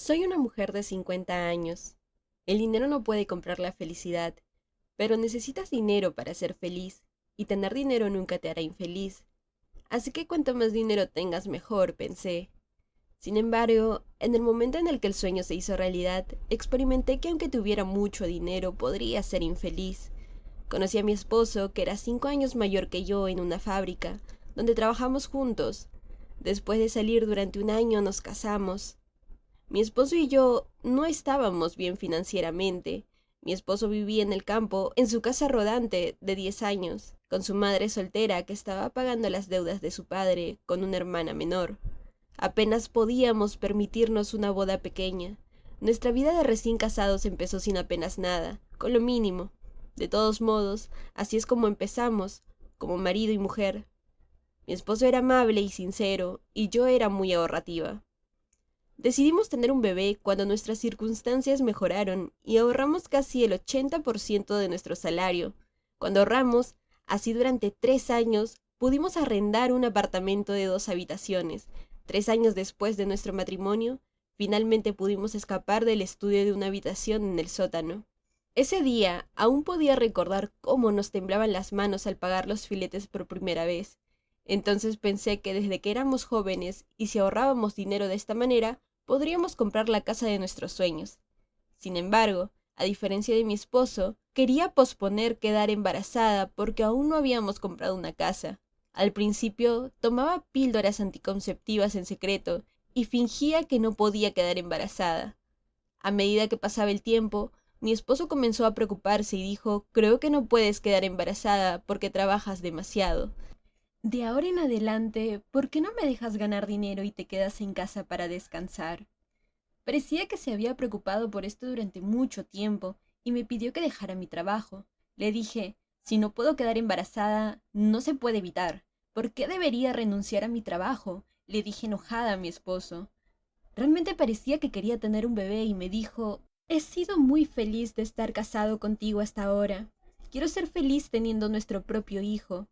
Soy una mujer de 50 años. El dinero no puede comprar la felicidad, pero necesitas dinero para ser feliz, y tener dinero nunca te hará infeliz. Así que cuanto más dinero tengas mejor, pensé. Sin embargo, en el momento en el que el sueño se hizo realidad, experimenté que aunque tuviera mucho dinero, podría ser infeliz. Conocí a mi esposo, que era 5 años mayor que yo, en una fábrica, donde trabajamos juntos. Después de salir durante un año, nos casamos. Mi esposo y yo no estábamos bien financieramente. Mi esposo vivía en el campo, en su casa rodante de 10 años, con su madre soltera que estaba pagando las deudas de su padre con una hermana menor. Apenas podíamos permitirnos una boda pequeña. Nuestra vida de recién casados empezó sin apenas nada, con lo mínimo. De todos modos, así es como empezamos, como marido y mujer. Mi esposo era amable y sincero, y yo era muy ahorrativa. Decidimos tener un bebé cuando nuestras circunstancias mejoraron y ahorramos casi el 80% de nuestro salario. Cuando ahorramos, así durante 3 años, pudimos arrendar un apartamento de 2 habitaciones. 3 años después de nuestro matrimonio, finalmente pudimos escapar del estudio de una habitación en el sótano. Ese día aún podía recordar cómo nos temblaban las manos al pagar los filetes por primera vez. Entonces pensé que desde que éramos jóvenes y si ahorrábamos dinero de esta manera, podríamos comprar la casa de nuestros sueños. Sin embargo, a diferencia de mi esposo, quería posponer quedar embarazada porque aún no habíamos comprado una casa. Al principio, tomaba píldoras anticonceptivas en secreto y fingía que no podía quedar embarazada. A medida que pasaba el tiempo, mi esposo comenzó a preocuparse y dijo, creo que no puedes quedar embarazada porque trabajas demasiado. De ahora en adelante, ¿por qué no me dejas ganar dinero y te quedas en casa para descansar? Parecía que se había preocupado por esto durante mucho tiempo y me pidió que dejara mi trabajo. Le dije, si no puedo quedar embarazada, no se puede evitar. ¿Por qué debería renunciar a mi trabajo? Le dije enojada a mi esposo. Realmente parecía que quería tener un bebé y me dijo, he sido muy feliz de estar casado contigo hasta ahora. Quiero ser feliz teniendo nuestro propio hijo.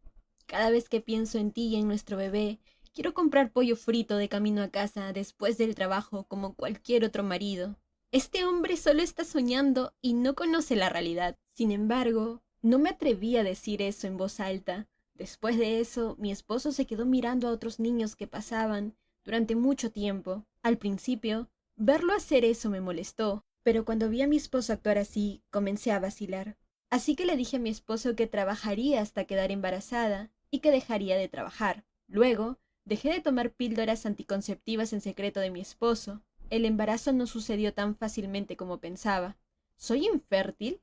Cada vez que pienso en ti y en nuestro bebé, quiero comprar pollo frito de camino a casa después del trabajo como cualquier otro marido. Este hombre solo está soñando y no conoce la realidad. Sin embargo, no me atreví a decir eso en voz alta. Después de eso, mi esposo se quedó mirando a otros niños que pasaban durante mucho tiempo. Al principio, verlo hacer eso me molestó, pero cuando vi a mi esposo actuar así, comencé a vacilar. Así que le dije a mi esposo que trabajaría hasta quedar embarazada y que dejaría de trabajar. Luego, dejé de tomar píldoras anticonceptivas en secreto de mi esposo. El embarazo no sucedió tan fácilmente como pensaba. ¿Soy infértil?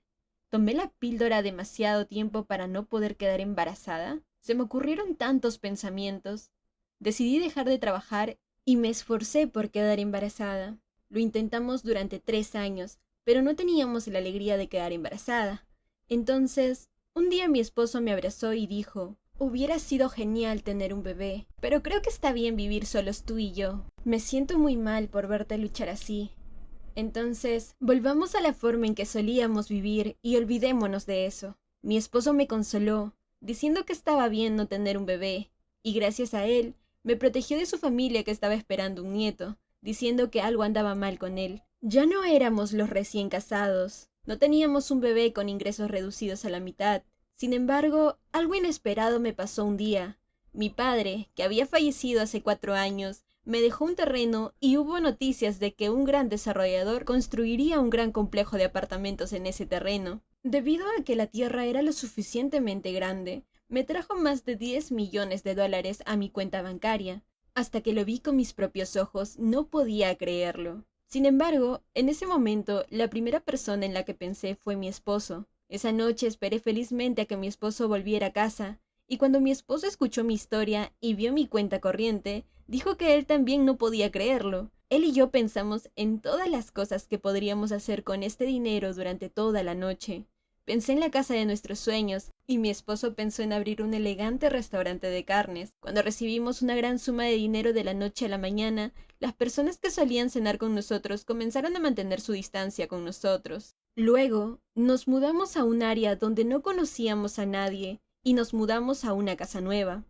¿Tomé la píldora demasiado tiempo para no poder quedar embarazada? Se me ocurrieron tantos pensamientos. Decidí dejar de trabajar y me esforcé por quedar embarazada. Lo intentamos durante 3 años, pero no teníamos la alegría de quedar embarazada. Entonces, un día mi esposo me abrazó y dijo, hubiera sido genial tener un bebé, pero creo que está bien vivir solos tú y yo. Me siento muy mal por verte luchar así. Entonces, volvamos a la forma en que solíamos vivir y olvidémonos de eso. Mi esposo me consoló, diciendo que estaba bien no tener un bebé, y gracias a él, me protegió de su familia que estaba esperando un nieto, diciendo que algo andaba mal con él. Ya no éramos los recién casados, no teníamos un bebé con ingresos reducidos a la mitad. Sin embargo, algo inesperado me pasó un día. Mi padre, que había fallecido hace 4 años, me dejó un terreno y hubo noticias de que un gran desarrollador construiría un gran complejo de apartamentos en ese terreno. Debido a que la tierra era lo suficientemente grande, me trajo más de 10 millones de dólares a mi cuenta bancaria. Hasta que lo vi con mis propios ojos, no podía creerlo. Sin embargo, en ese momento, la primera persona en la que pensé fue mi esposo. Esa noche esperé felizmente a que mi esposo volviera a casa, y cuando mi esposo escuchó mi historia y vio mi cuenta corriente, dijo que él también no podía creerlo. Él y yo pensamos en todas las cosas que podríamos hacer con este dinero durante toda la noche. Pensé en la casa de nuestros sueños y mi esposo pensó en abrir un elegante restaurante de carnes. Cuando recibimos una gran suma de dinero de la noche a la mañana, las personas que solían cenar con nosotros comenzaron a mantener su distancia con nosotros. Luego, nos mudamos a un área donde no conocíamos a nadie y nos mudamos a una casa nueva.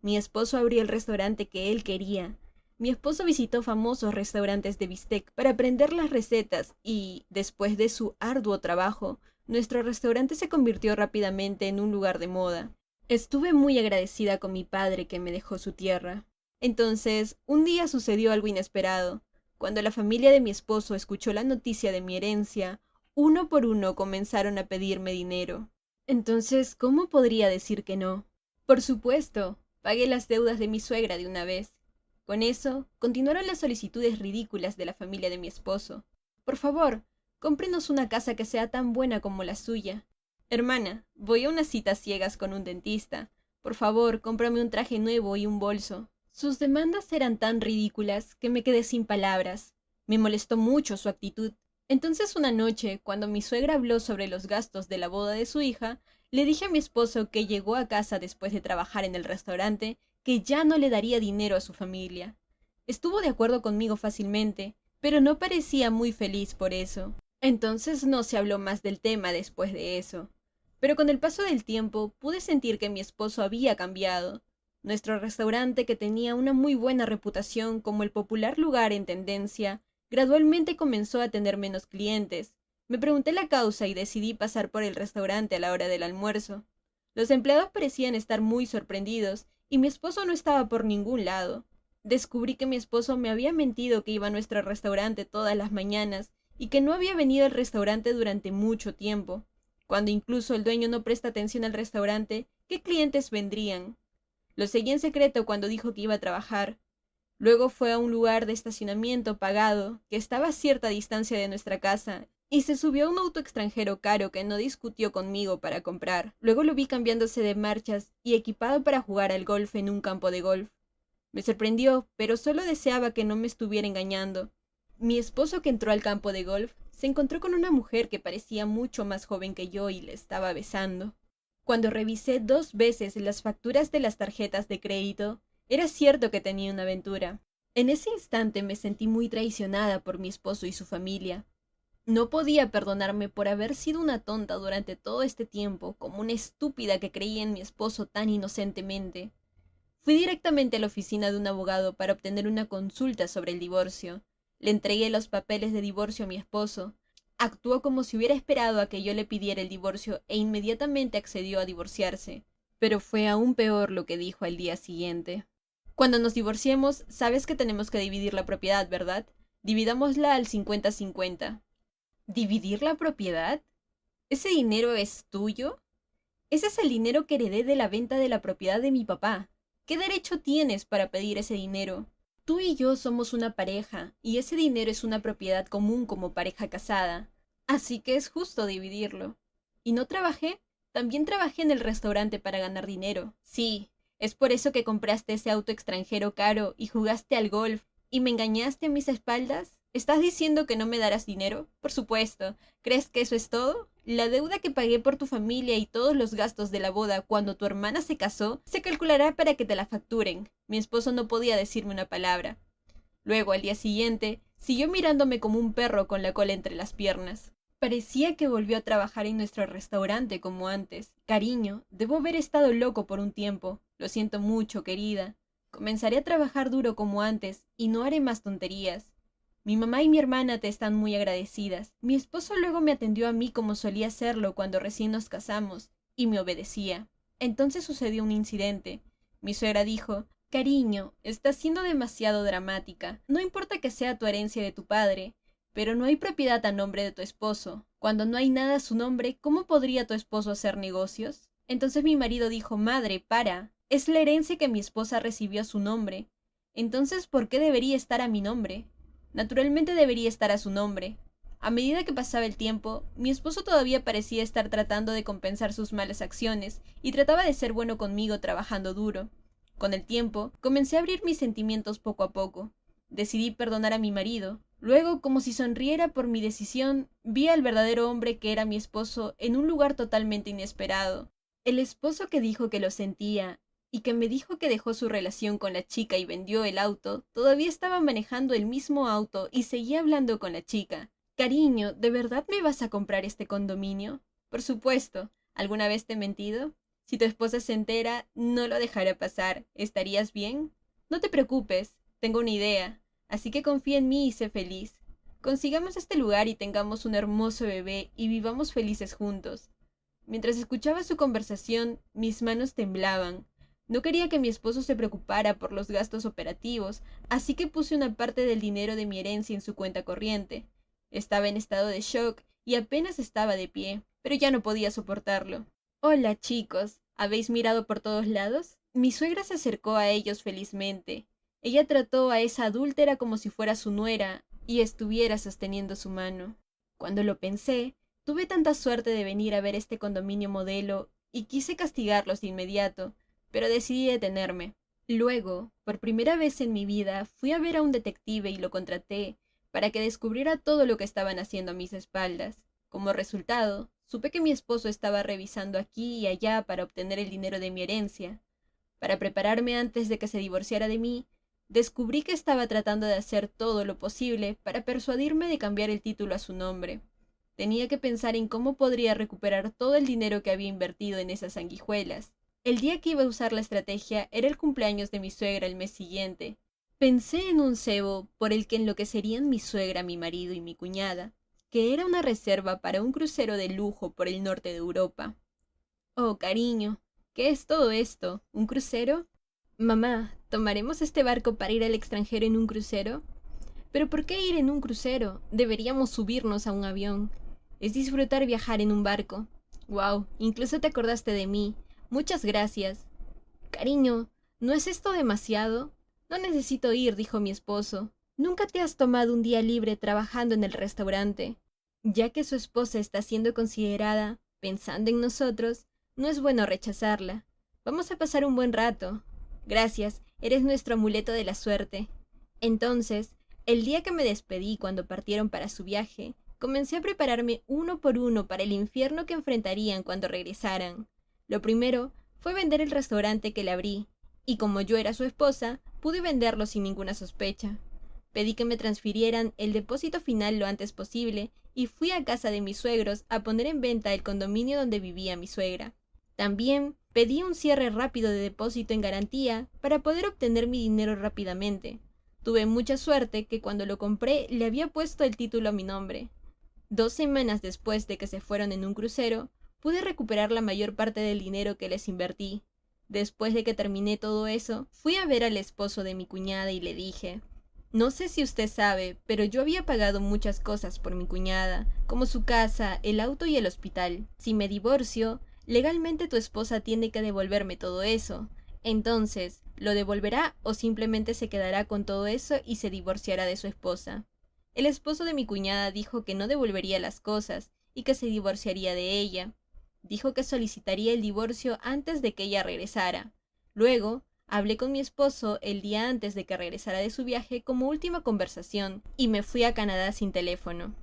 Mi esposo abrió el restaurante que él quería. Mi esposo visitó famosos restaurantes de bistec para aprender las recetas y, después de su arduo trabajo, nuestro restaurante se convirtió rápidamente en un lugar de moda. Estuve muy agradecida con mi padre que me dejó su tierra. Entonces, un día sucedió algo inesperado. Cuando la familia de mi esposo escuchó la noticia de mi herencia, uno por uno comenzaron a pedirme dinero. Entonces, ¿cómo podría decir que no? Por supuesto, pagué las deudas de mi suegra de una vez. Con eso, continuaron las solicitudes ridículas de la familia de mi esposo. Por favor, cómprenos una casa que sea tan buena como la suya. Hermana, voy a unas citas ciegas con un dentista. Por favor, cómprame un traje nuevo y un bolso. Sus demandas eran tan ridículas que me quedé sin palabras. Me molestó mucho su actitud. Entonces una noche, cuando mi suegra habló sobre los gastos de la boda de su hija, le dije a mi esposo que llegó a casa después de trabajar en el restaurante que ya no le daría dinero a su familia. Estuvo de acuerdo conmigo fácilmente, pero no parecía muy feliz por eso. Entonces no se habló más del tema después de eso. Pero con el paso del tiempo pude sentir que mi esposo había cambiado. Nuestro restaurante, que tenía una muy buena reputación como el popular lugar en tendencia, gradualmente comenzó a tener menos clientes. Me pregunté la causa y decidí pasar por el restaurante a la hora del almuerzo. Los empleados parecían estar muy sorprendidos y mi esposo no estaba por ningún lado. Descubrí que mi esposo me había mentido que iba a nuestro restaurante todas las mañanas y que no había venido al restaurante durante mucho tiempo. Cuando incluso el dueño no presta atención al restaurante, ¿qué clientes vendrían? Lo seguí en secreto cuando dijo que iba a trabajar. Luego fue a un lugar de estacionamiento pagado, que estaba a cierta distancia de nuestra casa, y se subió a un auto extranjero caro que no discutió conmigo para comprar. Luego lo vi cambiándose de marchas y equipado para jugar al golf en un campo de golf. Me sorprendió, pero solo deseaba que no me estuviera engañando. Mi esposo, que entró al campo de golf, se encontró con una mujer que parecía mucho más joven que yo y le estaba besando. Cuando revisé 2 veces las facturas de las tarjetas de crédito, era cierto que tenía una aventura. En ese instante me sentí muy traicionada por mi esposo y su familia. No podía perdonarme por haber sido una tonta durante todo este tiempo, como una estúpida que creía en mi esposo tan inocentemente. Fui directamente a la oficina de un abogado para obtener una consulta sobre el divorcio. Le entregué los papeles de divorcio a mi esposo. Actuó como si hubiera esperado a que yo le pidiera el divorcio e inmediatamente accedió a divorciarse. Pero fue aún peor lo que dijo al día siguiente. Cuando nos divorciemos, sabes que tenemos que dividir la propiedad, ¿verdad? Dividámosla al 50-50. ¿Dividir la propiedad? ¿Ese dinero es tuyo? Ese es el dinero que heredé de la venta de la propiedad de mi papá. ¿Qué derecho tienes para pedir ese dinero? Tú y yo somos una pareja, y ese dinero es una propiedad común como pareja casada. Así que es justo dividirlo. ¿Y no trabajé? También trabajé en el restaurante para ganar dinero. Sí, es por eso que compraste ese auto extranjero caro y jugaste al golf y me engañaste a mis espaldas. ¿Estás diciendo que no me darás dinero? Por supuesto. ¿Crees que eso es todo? La deuda que pagué por tu familia y todos los gastos de la boda cuando tu hermana se casó se calculará para que te la facturen. Mi esposo no podía decirme una palabra. Luego, al día siguiente, siguió mirándome como un perro con la cola entre las piernas. Parecía que volvió a trabajar en nuestro restaurante como antes. Cariño, debo haber estado loco por un tiempo. Lo siento mucho, querida. Comenzaré a trabajar duro como antes y no haré más tonterías. Mi mamá y mi hermana te están muy agradecidas. Mi esposo luego me atendió a mí como solía hacerlo cuando recién nos casamos, y me obedecía. Entonces sucedió un incidente. Mi suegra dijo: cariño, estás siendo demasiado dramática. No importa que sea tu herencia de tu padre, pero no hay propiedad a nombre de tu esposo. Cuando no hay nada a su nombre, ¿cómo podría tu esposo hacer negocios? Entonces mi marido dijo: madre, para. Es la herencia que mi esposa recibió a su nombre. Entonces, ¿por qué debería estar a mi nombre? Naturalmente debería estar a su nombre. A medida que pasaba el tiempo, mi esposo todavía parecía estar tratando de compensar sus malas acciones y trataba de ser bueno conmigo trabajando duro. Con el tiempo, comencé a abrir mis sentimientos poco a poco. Decidí perdonar a mi marido. Luego, como si sonriera por mi decisión, vi al verdadero hombre que era mi esposo en un lugar totalmente inesperado. El esposo que dijo que lo sentía y que me dijo que dejó su relación con la chica y vendió el auto, todavía estaba manejando el mismo auto y seguía hablando con la chica. Cariño, ¿de verdad me vas a comprar este condominio? Por supuesto. ¿Alguna vez te he mentido? Si tu esposa se entera, no lo dejará pasar. ¿Estarías bien? No te preocupes. tengo una idea, así que confía en mí y sé feliz. Consigamos este lugar y tengamos un hermoso bebé y vivamos felices juntos. Mientras escuchaba su conversación, mis manos temblaban. No quería que mi esposo se preocupara por los gastos operativos, así que puse una parte del dinero de mi herencia en su cuenta corriente. Estaba en estado de shock y apenas estaba de pie, pero ya no podía soportarlo. Hola, chicos. ¿Habéis mirado por todos lados? Mi suegra se acercó a ellos felizmente. Ella trató a esa adúltera como si fuera su nuera y estuviera sosteniendo su mano. Cuando lo pensé, tuve tanta suerte de venir a ver este condominio modelo y quise castigarlos de inmediato, pero decidí detenerme. Luego, por primera vez en mi vida, fui a ver a un detective y lo contraté para que descubriera todo lo que estaban haciendo a mis espaldas. Como resultado, supe que mi esposo estaba revisando aquí y allá para obtener el dinero de mi herencia. Para prepararme antes de que se divorciara de mí, descubrí que estaba tratando de hacer todo lo posible para persuadirme de cambiar el título a su nombre. Tenía que pensar en cómo podría recuperar todo el dinero que había invertido en esas sanguijuelas. El día que iba a usar la estrategia era el cumpleaños de mi suegra el mes siguiente. Pensé en un cebo por el que enloquecerían mi suegra, mi marido y mi cuñada, que era una reserva para un crucero de lujo por el norte de Europa. Oh, cariño, ¿qué es todo esto? ¿Un crucero? Mamá, ¿tomaremos este barco para ir al extranjero en un crucero? ¿Pero por qué ir en un crucero? Deberíamos subirnos a un avión. Es disfrutar viajar en un barco. Wow, incluso te acordaste de mí. Muchas gracias. Cariño, ¿no es esto demasiado? No necesito ir, dijo mi esposo. Nunca te has tomado un día libre trabajando en el restaurante. Ya que su esposa está siendo considerada, pensando en nosotros, no es bueno rechazarla. Vamos a pasar un buen rato. Gracias, eres nuestro amuleto de la suerte. Entonces, el día que me despedí cuando partieron para su viaje, comencé a prepararme uno por uno para el infierno que enfrentarían cuando regresaran. Lo primero fue vender el restaurante que le abrí, y como yo era su esposa, pude venderlo sin ninguna sospecha. Pedí que me transfirieran el depósito final lo antes posible y fui a casa de mis suegros a poner en venta el condominio donde vivía mi suegra. También pedí un cierre rápido de depósito en garantía para poder obtener mi dinero rápidamente. Tuve mucha suerte que cuando lo compré le había puesto el título a mi nombre. 2 semanas después de que se fueron en un crucero, pude recuperar la mayor parte del dinero que les invertí. Después de que terminé todo eso, fui a ver al esposo de mi cuñada y le dije: no sé si usted sabe, pero yo había pagado muchas cosas por mi cuñada, como su casa, el auto y el hospital. Si me divorcio, legalmente tu esposa tiene que devolverme todo eso. Entonces, ¿lo devolverá o simplemente se quedará con todo eso y se divorciará de su esposa? El esposo de mi cuñada dijo que no devolvería las cosas y que se divorciaría de ella. Dijo que solicitaría el divorcio antes de que ella regresara. Luego, hablé con mi esposo el día antes de que regresara de su viaje como última conversación y me fui a Canadá sin teléfono.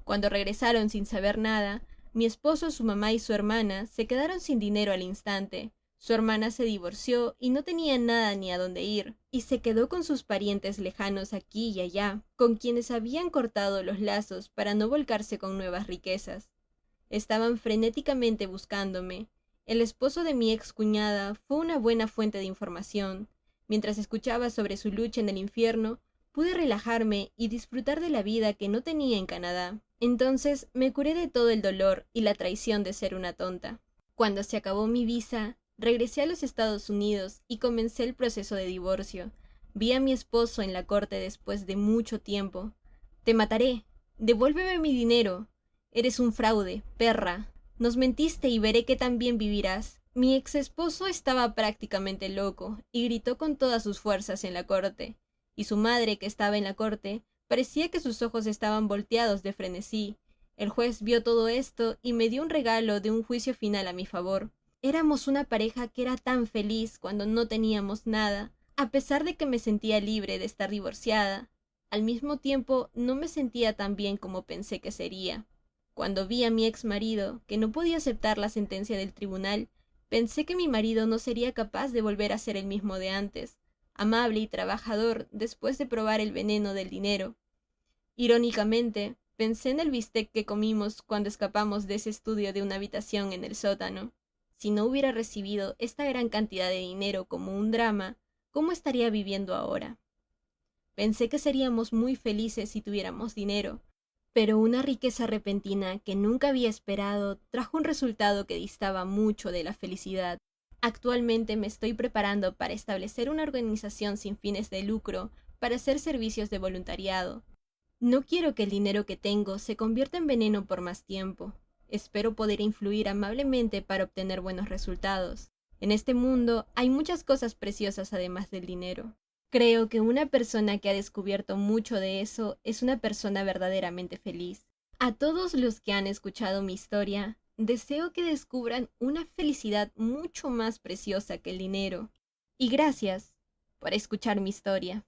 Cuando regresaron sin saber nada, mi esposo, su mamá y su hermana se quedaron sin dinero al instante. Su hermana se divorció y no tenía nada ni a dónde ir, y se quedó con sus parientes lejanos aquí y allá, con quienes habían cortado los lazos para no volcarse con nuevas riquezas. Estaban frenéticamente buscándome. El esposo de mi ex cuñada fue una buena fuente de información. Mientras escuchaba sobre su lucha en el infierno, pude relajarme y disfrutar de la vida que no tenía en Canadá. Entonces me curé de todo el dolor y la traición de ser una tonta. Cuando se acabó mi visa, regresé a los Estados Unidos y comencé el proceso de divorcio. Vi a mi esposo en la corte después de mucho tiempo. Te mataré. Devuélveme mi dinero. Eres un fraude, perra. Nos mentiste y veré que también vivirás. Mi ex esposo estaba prácticamente loco y gritó con todas sus fuerzas en la corte. Y su madre, que estaba en la corte, parecía que sus ojos estaban volteados de frenesí. El juez vio todo esto y me dio un regalo de un juicio final a mi favor. Éramos una pareja que era tan feliz cuando no teníamos nada, a pesar de que me sentía libre de estar divorciada. Al mismo tiempo, no me sentía tan bien como pensé que sería. Cuando vi a mi ex marido, que no podía aceptar la sentencia del tribunal, pensé que mi marido no sería capaz de volver a ser el mismo de antes, amable y trabajador después de probar el veneno del dinero. Irónicamente, pensé en el bistec que comimos cuando escapamos de ese estudio de una habitación en el sótano. Si no hubiera recibido esta gran cantidad de dinero como un drama, ¿cómo estaría viviendo ahora? Pensé que seríamos muy felices si tuviéramos dinero, pero una riqueza repentina que nunca había esperado trajo un resultado que distaba mucho de la felicidad. Actualmente me estoy preparando para establecer una organización sin fines de lucro para hacer servicios de voluntariado. No quiero que el dinero que tengo se convierta en veneno por más tiempo. Espero poder influir amablemente para obtener buenos resultados. En este mundo hay muchas cosas preciosas además del dinero. Creo que una persona que ha descubierto mucho de eso es una persona verdaderamente feliz. A todos los que han escuchado mi historia, deseo que descubran una felicidad mucho más preciosa que el dinero. Y gracias por escuchar mi historia.